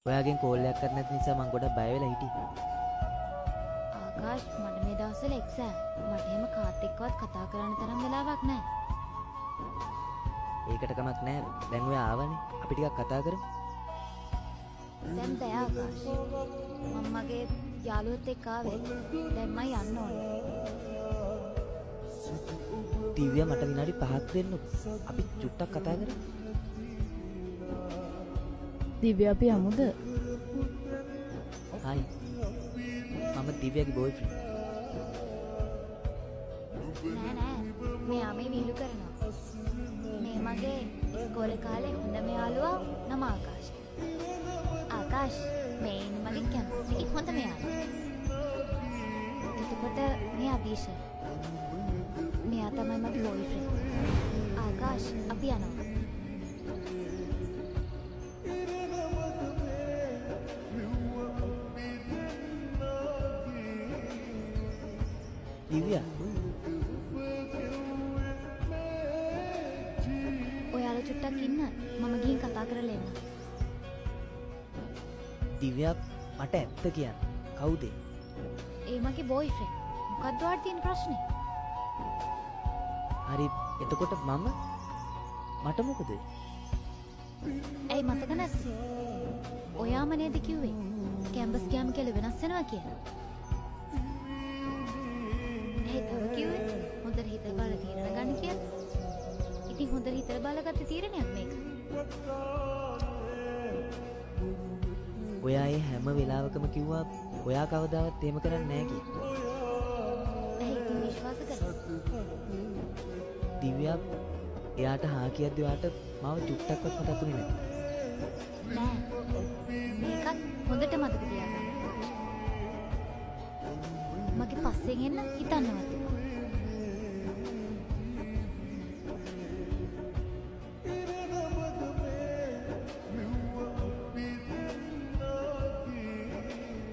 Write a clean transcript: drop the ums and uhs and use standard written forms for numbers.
ඔයාගෙන් call එකක් කරන්න නැති නිසා මං ගොඩක් බය වෙලා හිටියේ. ආකාශ් මට මේ දවස්වල එක්සෑම්. මට එහෙම කාත් එක්කවත් කතා කරන්න තරම් වෙලාවක් නැහැ. ඒකට කමක් නැහැ. දැන් ඔයා ආවනේ. අපි ටිකක් කතා කරමු. දැන් බෑ ආකාශ්. මම මගේ යාළුවොත් එක්ක ආවේ. දැන් මම යන්න ඕනේ. දිව්‍යා මට විනාඩි 5ක් දෙන්නකෝ. අපි චුට්ටක් කතා කරමු. දිව්‍ය අපි යමුද? හායි. මම දිව්‍යාගේ බෝයිෆ්‍රෙන්ඩ්. නෑ මෙයා මේ විහිළු කරනවා. මේ මගේ ඉස්කෝලේ කාලේ හොඳම යාළුවා නම ආකාශ්. ආකාශ් මේ ඉන්නේ මගේ කැම්පස් එකේ හොඳම යාළුවා. එතකොට මේ අභීෂ. මෙයා තමයි මගේ බෝයිෆ්‍රෙන්ඩ්. ආකාශ් අපි යනවා. දිව්‍යා ඔයාලා චුට්ටක් ඉන්න. මම ගිහින් කතා කරලා එන්න. දිව්‍යා මට ඇත්ත කියන්න. කවුද? ඒ මගේ බෝයිෆ්‍රෙන්ඩ්. මොකක්ද ඔයාලට තියෙන ප්‍රශ්නේ? හරි. එතකොට මට මොකද? ඇයි මතක නැද්ද? ඔයාම නේද කිව්වේ කැම්පස් ගියාම කියලා වෙනස් වෙනවා කියලා. ඒ තව කිව්වේ හොඳට හිතලා බලලා තීරණ ගන්න කියලා. ඉතින් හොඳට හිතලා බලගත්ත තීරණයක් මේක. ඔයා ඒ හැම වෙලාවකම කිව්වා ඔයා කවදාවත් එහෙම කරන්නේ නැහැ කියලා. ඇයි ඉතින් විශ්වාස කරන්නේ? දිව්‍යා එයාට හා කියද්දි ඔයාට මාව චුට්ටක්වත් මතක් වුණේ නැහැ. නෑ. මේකත් හොඳට මතක තියාගන්න. මගේ පස්සෙන් එන්න හිතන්නවත් එපා.